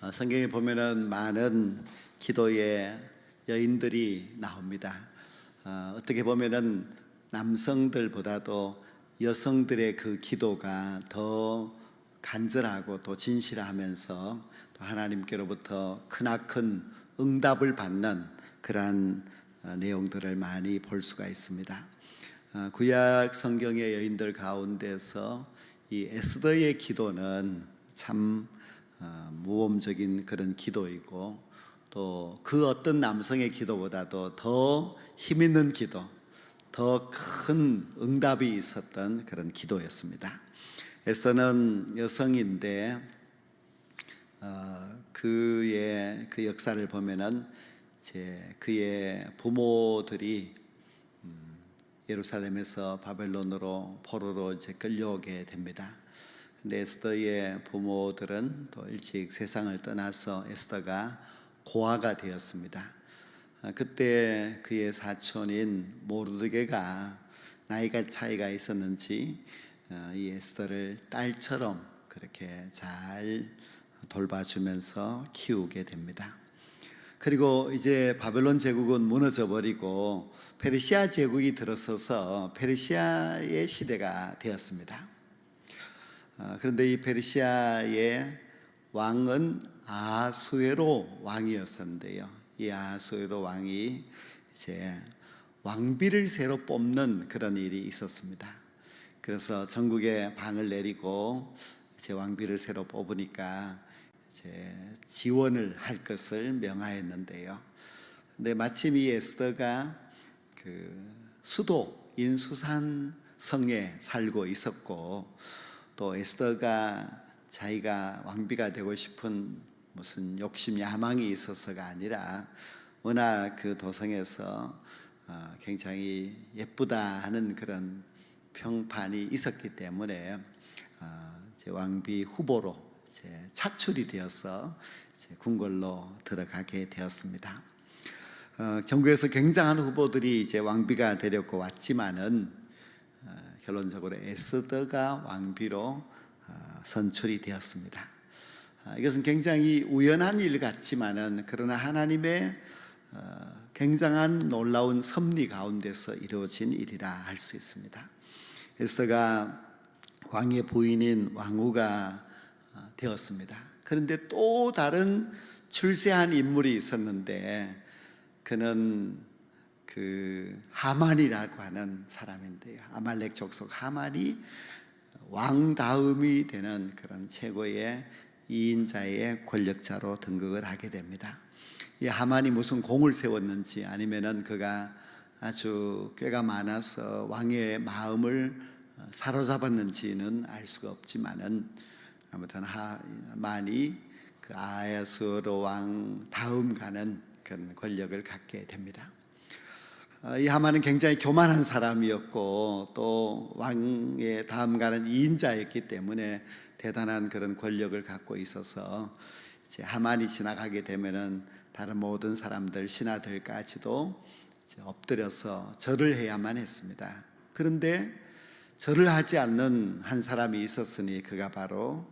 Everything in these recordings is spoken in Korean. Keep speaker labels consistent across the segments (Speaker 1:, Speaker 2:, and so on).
Speaker 1: 성경에 보면은 많은 기도의 여인들이 나옵니다. 어떻게 보면은 남성들보다도 여성들의 그 기도가 더 간절하고 또 진실하면서 또 하나님께로부터 크나큰 응답을 받는 그러한 내용들을 많이 볼 수가 있습니다. 구약 성경의 여인들 가운데서 이 에스더의 기도는 참 모범적인 그런 기도이고, 또 그 어떤 남성의 기도보다도 더 힘있는 기도, 더 큰 응답이 있었던 그런 기도였습니다. 에스더는 여성인데 그의 그 역사를 보면은 그의 부모들이 예루살렘에서 바벨론으로 포로로 끌려오게 됩니다. 근데 에스더의 부모들은 또 일찍 세상을 떠나서 에스더가 고아가 되었습니다. 그때 그의 사촌인 모르드게가 나이가 차이가 있었는지 이 에스더를 딸처럼 그렇게 잘 돌봐주면서 키우게 됩니다. 그리고 이제 바벨론 제국은 무너져 버리고 페르시아 제국이 들어서서 페르시아의 시대가 되었습니다. 그런데 이 페르시아의 왕은 아하수에로 왕이었었는데요, 이 아하수에로 왕이 이제 왕비를 새로 뽑는 그런 일이 있었습니다. 그래서 전국에 방을 내리고 이제 왕비를 새로 뽑으니까 이제 지원을 할 것을 명하였는데요. 근데 마침 이 에스더가 그 수도인 수산 성에 살고 있었고, 또 에스더가 자기가 왕비가 되고 싶은 무슨 욕심 야망이 있어서가 아니라 워낙 그 도성에서 굉장히 예쁘다 하는 그런 평판이 있었기 때문에 이제 왕비 후보로 이제 차출이 되어서 이제 궁궐로 들어가게 되었습니다. 전국에서 굉장한 후보들이 이제 왕비가 되려고 왔지만은 결론적으로 에스더가 왕비로 선출이 되었습니다. 이것은 굉장히 우연한 일 같지만은 그러나 하나님의 굉장한 놀라운 섭리 가운데서 이루어진 일이라 할 수 있습니다. 에스더가 왕의 부인인 왕후가 되었습니다. 그런데 또 다른 출세한 인물이 있었는데 그는 그 하만이라고 하는 사람인데요, 아말렉 족속 하만이 왕 다음이 되는 그런 최고의 2인자의 권력자로 등극을 하게 됩니다. 이 하만이 무슨 공을 세웠는지 아니면은 그가 아주 꾀가 많아서 왕의 마음을 사로잡았는지는 알 수가 없지만은 아무튼 하만이 그 아하수에로 왕 다음 가는 그런 권력을 갖게 됩니다. 이 하만은 굉장히 교만한 사람이었고 또 왕의 다음 가는 2인자였기 때문에 대단한 그런 권력을 갖고 있어서 이제 하만이 지나가게 되면은 다른 모든 사람들, 신하들까지도 이제 엎드려서 절을 해야만 했습니다. 그런데 절을 하지 않는 한 사람이 있었으니 그가 바로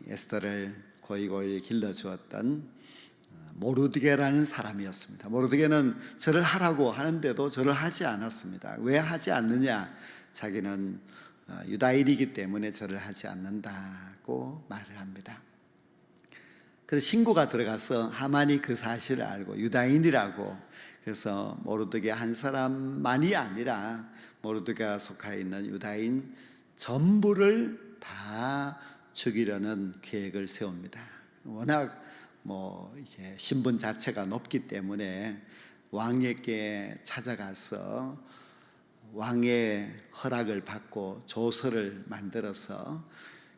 Speaker 1: 에스더를 고이고이 길러주었던 모르드게라는 사람이었습니다. 모르드게는 절을 하라고 하는데도 절을 하지 않았습니다. 왜 하지 않느냐? 자기는 유다인이기 때문에 절을 하지 않는다고 말을 합니다. 그래서 신고가 들어가서 하만이 그 사실을 알고 유다인이라고, 그래서 모르드게 한 사람만이 아니라 모르드게가 속해 있는 유다인 전부를 다 죽이려는 계획을 세웁니다. 워낙 이제 신분 자체가 높기 때문에 왕에게 찾아가서 왕의 허락을 받고 조서를 만들어서,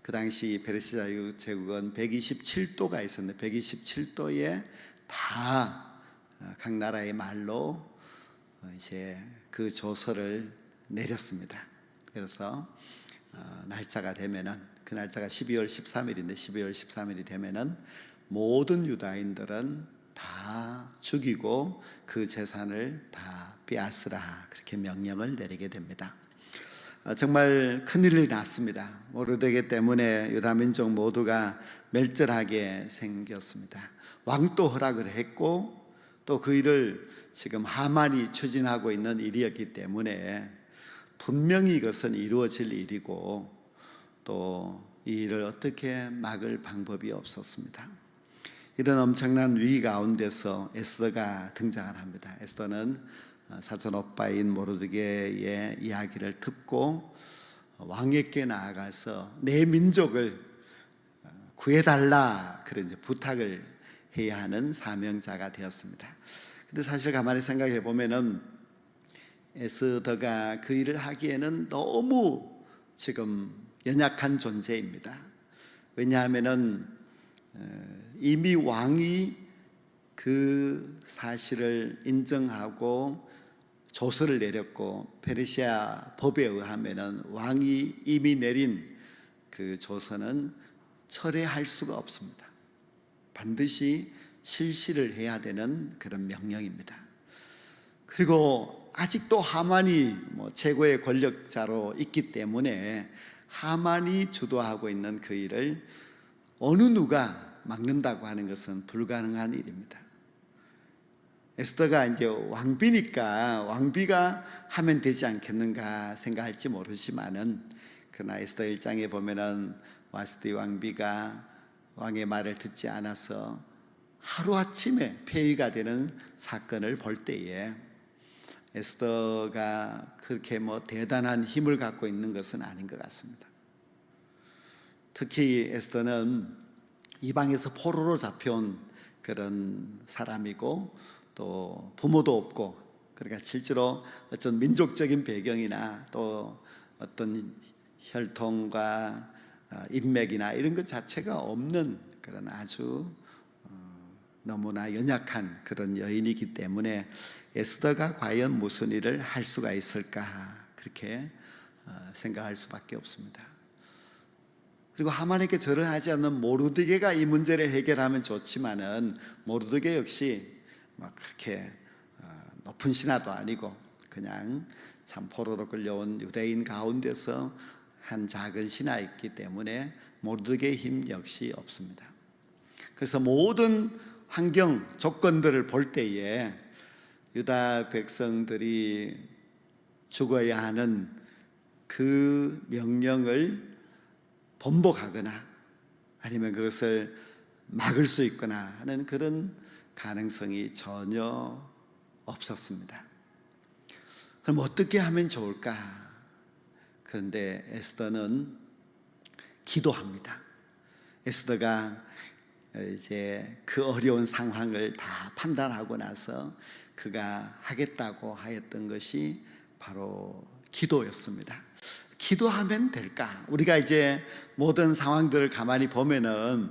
Speaker 1: 그 당시 페르시아 제국은 127도가 있었는데 127도에 다 각 나라의 말로 이제 그 조서를 내렸습니다. 그래서 날짜가 되면은, 그 날짜가 12월 13일인데 12월 13일이 되면은 모든 유다인들은 다 죽이고 그 재산을 다 빼앗으라, 그렇게 명령을 내리게 됩니다. 정말 큰일이 났습니다. 모르드게 때문에 유다 민족 모두가 멸절하게 생겼습니다. 왕도 허락을 했고 또 그 일을 지금 하만이 추진하고 있는 일이었기 때문에 분명히 이것은 이루어질 일이고 또 이 일을 어떻게 막을 방법이 없었습니다. 이런 엄청난 위기 가운데서 에스더가 등장을 합니다. 에스더는 사촌 오빠인 모르드게의 이야기를 듣고 왕에게 나아가서 내 민족을 구해달라 그런 이제 부탁을 해야 하는 사명자가 되었습니다. 근데 사실 가만히 생각해 보면은 에스더가 그 일을 하기에는 너무 지금 연약한 존재입니다. 왜냐하면은 이미 왕이 그 사실을 인정하고 조서를 내렸고 페르시아 법에 의하면은 왕이 이미 내린 그 조서는 철회할 수가 없습니다. 반드시 실시를 해야 되는 그런 명령입니다. 그리고 아직도 하만이 최고의 권력자로 있기 때문에 하만이 주도하고 있는 그 일을 어느 누가 막는다고 하는 것은 불가능한 일입니다. 에스더가 이제 왕비니까 왕비가 하면 되지 않겠는가 생각할지 모르지만은 그러나 에스더 1장에 보면은 와스디 왕비가 왕의 말을 듣지 않아서 하루아침에 폐위가 되는 사건을 볼 때에 에스더가 그렇게 대단한 힘을 갖고 있는 것은 아닌 것 같습니다. 특히 에스더는 이방에서 포로로 잡혀온 그런 사람이고 또 부모도 없고 그러니까 실제로 어떤 민족적인 배경이나 또 어떤 혈통과 인맥이나 이런 것 자체가 없는 그런 아주 너무나 연약한 그런 여인이기 때문에 에스더가 과연 무슨 일을 할 수가 있을까 그렇게 생각할 수밖에 없습니다. 그리고 하만에게 절을 하지 않는 모르드게가 이 문제를 해결하면 좋지만은 모르드게 역시 그렇게 높은 신하도 아니고 그냥 참 포로로 끌려온 유대인 가운데서 한 작은 신하였기 때문에 모르드게의 힘 역시 없습니다. 그래서 모든 환경 조건들을 볼 때에 유다 백성들이 죽어야 하는 그 명령을 번복하거나 아니면 그것을 막을 수 있거나 하는 그런 가능성이 전혀 없었습니다. 그럼 어떻게 하면 좋을까? 그런데 에스더는 기도합니다. 에스더가 이제 그 어려운 상황을 다 판단하고 나서 그가 하겠다고 하였던 것이 바로 기도였습니다. 기도하면 될까? 우리가 이제 모든 상황들을 가만히 보면은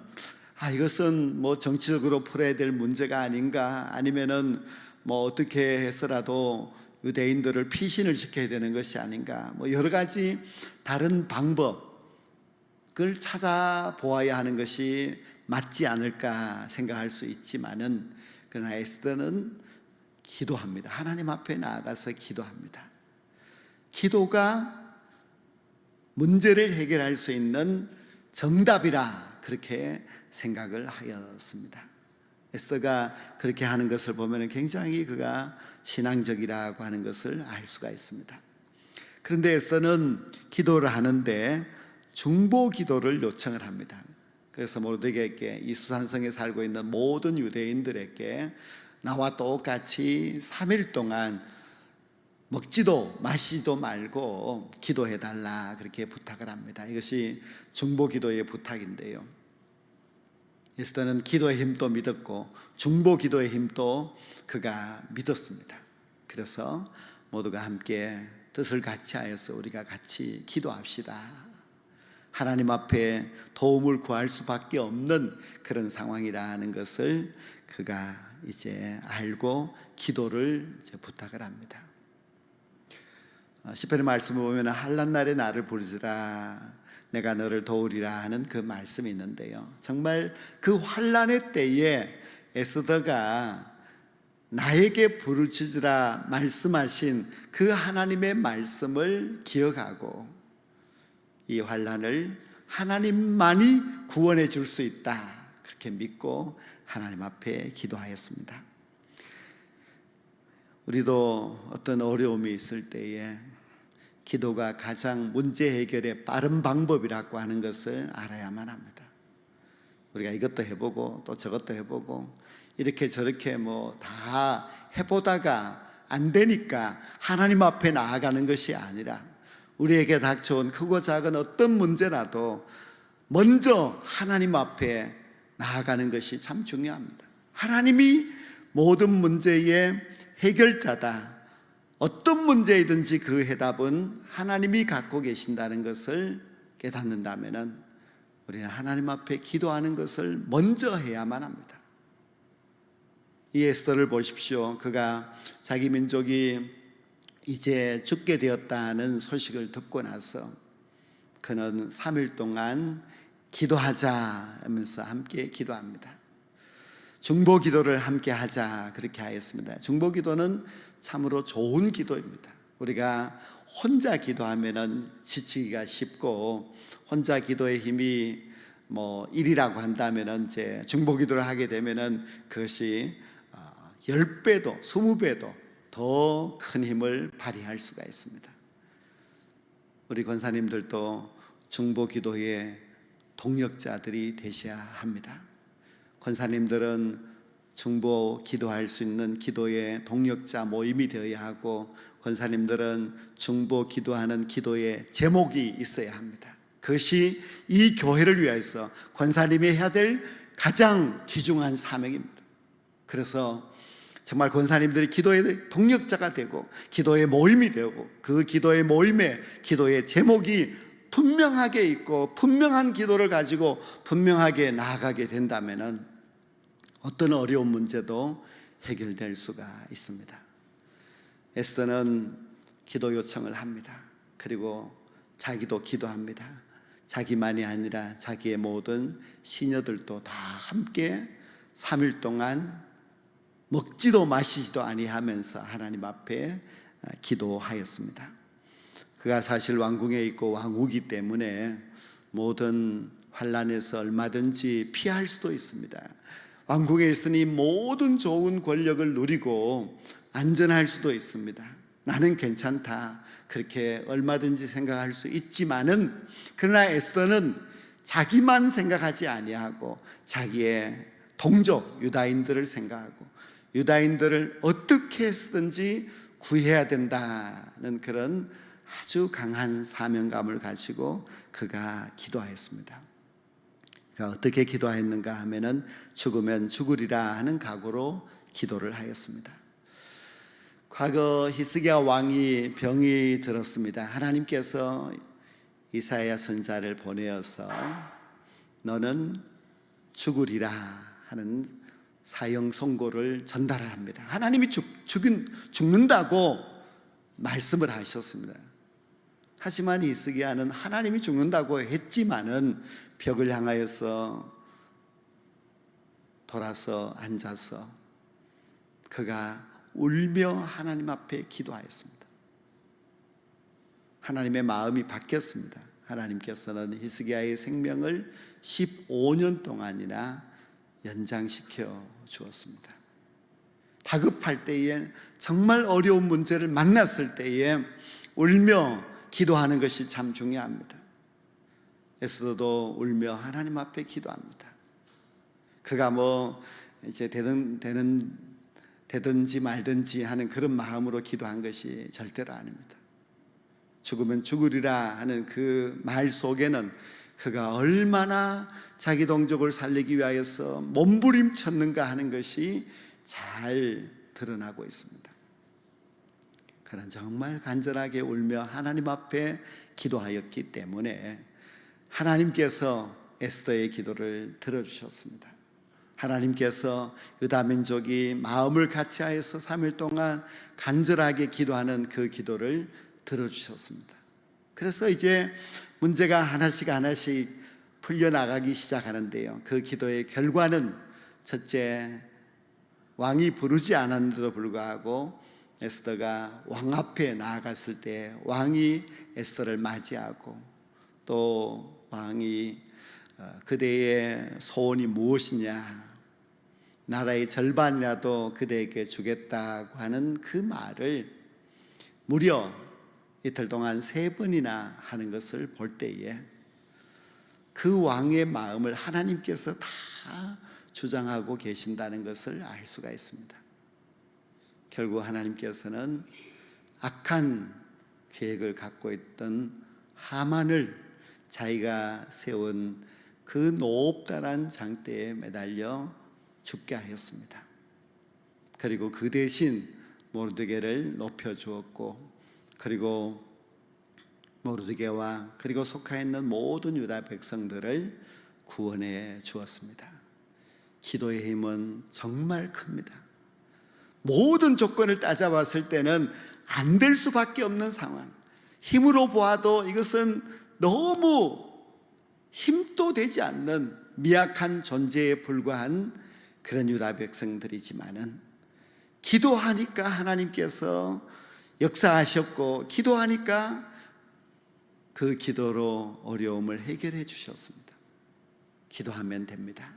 Speaker 1: 이것은 정치적으로 풀어야 될 문제가 아닌가, 아니면은 어떻게 해서라도 유대인들을 피신을 시켜야 되는 것이 아닌가, 여러 가지 다른 방법을 찾아보아야 하는 것이 맞지 않을까 생각할 수 있지만은 그러나 에스더는 기도합니다. 하나님 앞에 나아가서 기도합니다. 기도가 문제를 해결할 수 있는 정답이라 그렇게 생각을 하였습니다. 에스더가 그렇게 하는 것을 보면 굉장히 그가 신앙적이라고 하는 것을 알 수가 있습니다. 그런데 에스더는 기도를 하는데 중보 기도를 요청을 합니다. 그래서 모르드게에게 이 수산성에 살고 있는 모든 유대인들에게 나와 똑같이 3일 동안 먹지도 마시지도 말고 기도해달라 그렇게 부탁을 합니다. 이것이 중보기도의 부탁인데요, 에스더는 기도의 힘도 믿었고 중보기도의 힘도 그가 믿었습니다. 그래서 모두가 함께 뜻을 같이 하여서 우리가 같이 기도합시다. 하나님 앞에 도움을 구할 수밖에 없는 그런 상황이라는 것을 그가 이제 알고 기도를 이제 부탁을 합니다. 시편의 말씀을 보면 한란날에 나를 부르시라 내가 너를 도우리라 하는 그 말씀이 있는데요, 정말 그 환난의 때에 에스더가 나에게 부르짖으라 말씀하신 그 하나님의 말씀을 기억하고 이 환난을 하나님만이 구원해 줄 수 있다, 그렇게 믿고 하나님 앞에 기도하였습니다. 우리도 어떤 어려움이 있을 때에 기도가 가장 문제 해결의 빠른 방법이라고 하는 것을 알아야만 합니다. 우리가 이것도 해보고 또 저것도 해보고 이렇게 저렇게 다 해보다가 안 되니까 하나님 앞에 나아가는 것이 아니라 우리에게 닥쳐온 크고 작은 어떤 문제라도 먼저 하나님 앞에 나아가는 것이 참 중요합니다. 하나님이 모든 문제의 해결자다. 어떤 문제이든지 그 해답은 하나님이 갖고 계신다는 것을 깨닫는다면 우리는 하나님 앞에 기도하는 것을 먼저 해야만 합니다. 이 에스더를 보십시오. 그가 자기 민족이 이제 죽게 되었다는 소식을 듣고 나서 그는 3일 동안 기도하자 하면서 함께 기도합니다. 중보 기도를 함께 하자, 그렇게 하였습니다. 중보 기도는 참으로 좋은 기도입니다. 우리가 혼자 기도하면은 지치기가 쉽고 혼자 기도의 힘이 1이라고 한다면은 이제 중보 기도를 하게 되면은 그것이 10배도 20배도 더 큰 힘을 발휘할 수가 있습니다. 우리 권사님들도 중보 기도의 동역자들이 되셔야 합니다. 권사님들은 중보 기도할 수 있는 기도의 동역자 모임이 되어야 하고 권사님들은 중보 기도하는 기도의 제목이 있어야 합니다. 그것이 이 교회를 위해서 권사님이 해야 될 가장 귀중한 사명입니다. 그래서 정말 권사님들이 기도의 동력자가 되고 기도의 모임이 되고 그 기도의 모임에 기도의 제목이 분명하게 있고 분명한 기도를 가지고 분명하게 나아가게 된다면 어떤 어려운 문제도 해결될 수가 있습니다. 에스더는 기도 요청을 합니다. 그리고 자기도 기도합니다. 자기만이 아니라 자기의 모든 시녀들도 다 함께 3일 동안 먹지도 마시지도 아니하면서 하나님 앞에 기도하였습니다. 그가 사실 왕궁에 있고 왕후이기 때문에 모든 환난에서 얼마든지 피할 수도 있습니다. 왕궁에 있으니 모든 좋은 권력을 누리고 안전할 수도 있습니다. 나는 괜찮다, 그렇게 얼마든지 생각할 수 있지만은 그러나 에스더는 자기만 생각하지 아니하고 자기의 동족 유다인들을 생각하고 유다인들을 어떻게 해서든지 구해야 된다는 그런 아주 강한 사명감을 가지고 그가 기도하였습니다. 그가 어떻게 기도했는가 하면은 죽으면 죽으리라 하는 각오로 기도를 하였습니다. 과거 히스기야 왕이 병이 들었습니다. 하나님께서 이사야 선지자를 보내어서 너는 죽으리라 하는 사형 선고를 전달합니다. 하나님이 죽는다고 말씀을 하셨습니다. 하지만 히스기야는 하나님이 죽는다고 했지만은 벽을 향하여서 돌아서 앉아서 그가 울며 하나님 앞에 기도하였습니다. 하나님의 마음이 바뀌었습니다. 하나님께서는 히스기야의 생명을 15년 동안이나 연장시켜 주었습니다. 다급할 때에, 정말 어려운 문제를 만났을 때에 울며 기도하는 것이 참 중요합니다. 에스더도 울며 하나님 앞에 기도합니다. 그가 이제 되든지 말든지 하는 그런 마음으로 기도한 것이 절대로 아닙니다. 죽으면 죽으리라 하는 그 말 속에는 그가 얼마나 자기 동족을 살리기 위하여서 몸부림쳤는가 하는 것이 잘 드러나고 있습니다. 그는 정말 간절하게 울며 하나님 앞에 기도하였기 때문에 하나님께서 에스더의 기도를 들어주셨습니다. 하나님께서 유다 민족이 마음을 같이하여서 3일 동안 간절하게 기도하는 그 기도를 들어주셨습니다. 그래서 이제 문제가 하나씩 풀려나가기 시작하는데요, 그 기도의 결과는 첫째, 왕이 부르지 않았는데도 불구하고 에스더가 왕 앞에 나아갔을 때 왕이 에스더를 맞이하고 또 왕이 그대의 소원이 무엇이냐, 나라의 절반이라도 그대에게 주겠다고 하는 그 말을 무려 이틀 동안 3번이나 하는 것을 볼 때에 그 왕의 마음을 하나님께서 다 주장하고 계신다는 것을 알 수가 있습니다. 결국 하나님께서는 악한 계획을 갖고 있던 하만을 자기가 세운 그 높다란 장대에 매달려 죽게 하였습니다. 그리고 그 대신 모르드게를 높여주었고, 그리고 모르드게와 그리고 속해 있는 모든 유다 백성들을 구원해 주었습니다. 기도의 힘은 정말 큽니다. 모든 조건을 따져봤을 때는 안 될 수밖에 없는 상황, 힘으로 보아도 이것은 너무 힘도 되지 않는 미약한 존재에 불과한 그런 유다 백성들이지만은 기도하니까 하나님께서 역사하셨고, 기도하니까 그 기도로 어려움을 해결해 주셨습니다. 기도하면 됩니다.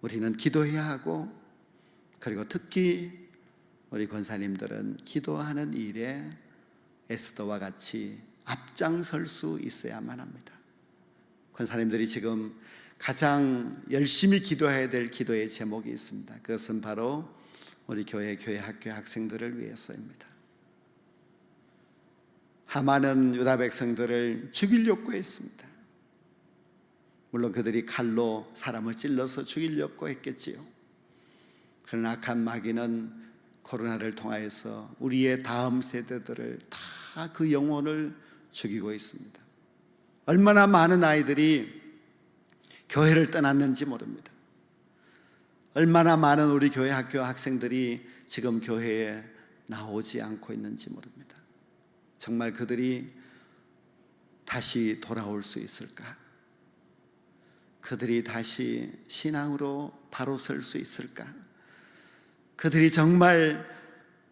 Speaker 1: 우리는 기도해야 하고, 그리고 특히 우리 권사님들은 기도하는 일에 에스더와 같이 앞장설 수 있어야만 합니다. 권사님들이 지금 가장 열심히 기도해야 될 기도의 제목이 있습니다. 그것은 바로 우리 교회 학교 학생들을 위해서입니다. 하만은 유다 백성들을 죽이려고 했습니다. 물론 그들이 칼로 사람을 찔러서 죽이려고 했겠지요. 그러나 악한 마귀는 코로나를 통하여서 우리의 다음 세대들을 다 그 영혼을 죽이고 있습니다. 얼마나 많은 아이들이 교회를 떠났는지 모릅니다. 얼마나 많은 우리 교회 학교 학생들이 지금 교회에 나오지 않고 있는지 모릅니다. 정말 그들이 다시 돌아올 수 있을까? 그들이 다시 신앙으로 바로 설 수 있을까? 그들이 정말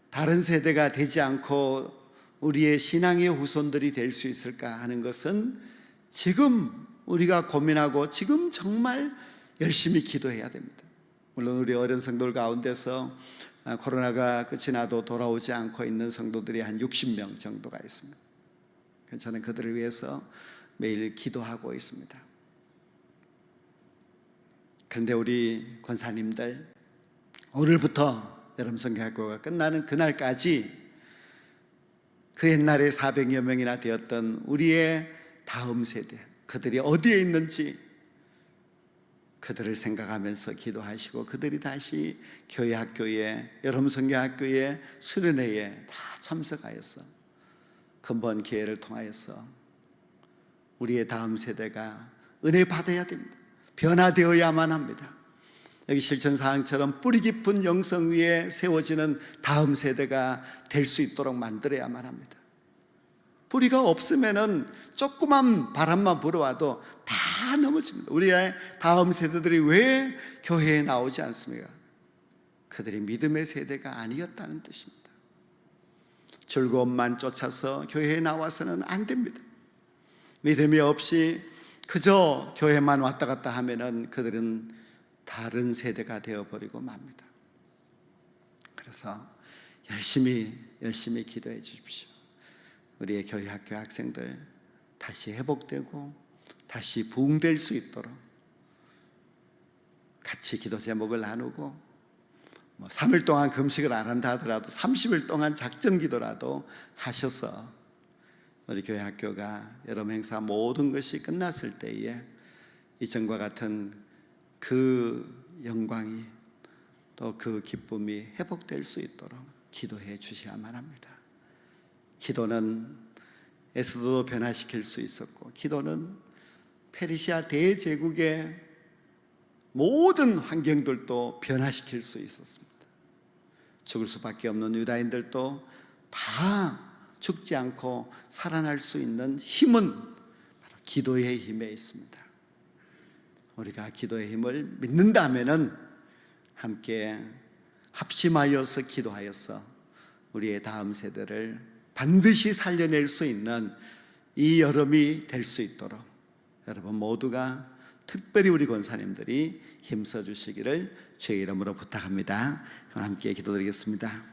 Speaker 1: 다른 세대가 되지 않고 우리의 신앙의 후손들이 될 수 있을까 하는 것은 지금 우리가 고민하고 지금 정말 열심히 기도해야 됩니다. 물론 우리 어린 성도들 가운데서 코로나가 끝이 나도 돌아오지 않고 있는 성도들이 한 60명 정도가 있습니다. 저는 그들을 위해서 매일 기도하고 있습니다. 그런데 우리 권사님들, 오늘부터 여름 성경학교가 끝나는 그날까지 그 옛날에 400여 명이나 되었던 우리의 다음 세대, 그들이 어디에 있는지 그들을 생각하면서 기도하시고, 그들이 다시 교회 학교에, 여름 성경학교에, 수련회에 다 참석하여서 근본 기회를 통하여서 우리의 다음 세대가 은혜 받아야 됩니다. 변화되어야만 합니다. 여기 실천사항처럼 뿌리 깊은 영성 위에 세워지는 다음 세대가 될 수 있도록 만들어야만 합니다. 뿌리가 없으면은 조그만 바람만 불어와도 다 넘어집니다. 우리의 다음 세대들이 왜 교회에 나오지 않습니까? 그들이 믿음의 세대가 아니었다는 뜻입니다. 즐거움만 쫓아서 교회에 나와서는 안 됩니다. 믿음이 없이 그저 교회만 왔다 갔다 하면은 그들은 다른 세대가 되어버리고 맙니다. 그래서 열심히 기도해 주십시오. 우리의 교회 학교 학생들 다시 회복되고 다시 부흥될 수 있도록 같이 기도 제목을 나누고, 3일 동안 금식을 안 한다 하더라도 30일 동안 작정 기도라도 하셔서 우리 교회 학교가 여름 행사 모든 것이 끝났을 때에 이전과 같은 그 영광이, 또 그 기쁨이 회복될 수 있도록 기도해 주셔야만 합니다. 기도는 에스더도 변화시킬 수 있었고, 기도는 페르시아 대제국의 모든 환경들도 변화시킬 수 있었습니다. 죽을 수밖에 없는 유다인들도 다 죽지 않고 살아날 수 있는 힘은 바로 기도의 힘에 있습니다. 우리가 기도의 힘을 믿는다면은 함께 합심하여서 기도하여서 우리의 다음 세대를 반드시 살려낼 수 있는 이 여름이 될 수 있도록 여러분 모두가 특별히 우리 권사님들이 힘써 주시기를 주의 이름으로 부탁합니다. 함께 기도드리겠습니다.